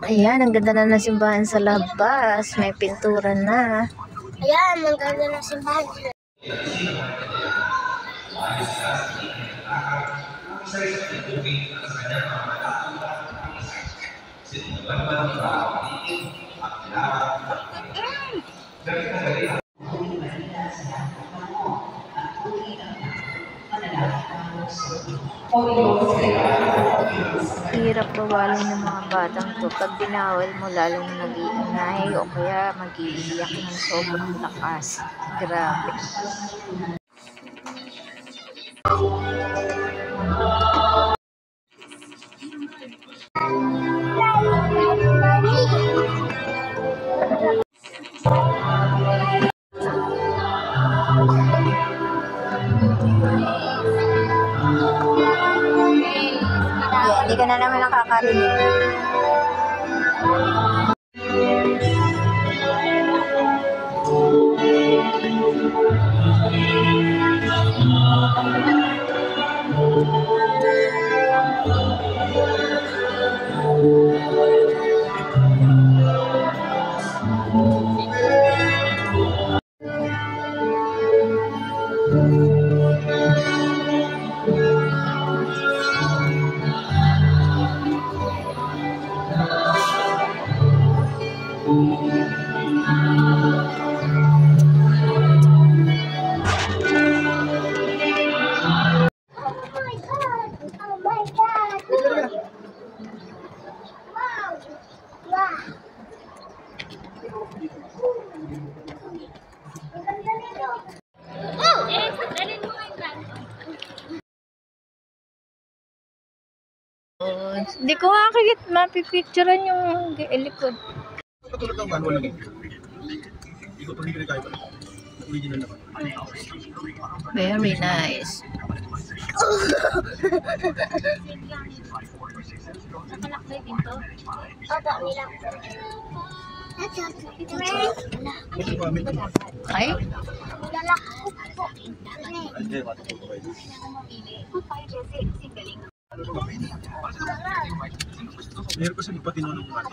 Ayan, ang ganda na ng simbahan sa labas. May pintura na. Ayan, ang ganda ng simbahan. Hirap bawalin ng mga batang to. Pag binawal mo, lalong nag-iingay o kaya mag-iiyak ng sobrang lakas. Grabe. Hindi ka na naman nakakarinig. Hindi ko makakagit mapipicturean yung likod. Katulad ng manual lang. Ito pa hindi kayo pala. Original naman. Very nice. Nakalakbay din to? Opo, nilang. Ay? Lalakbo po. Hindi, matututo kayo. Meron kasi magpatino ng mga.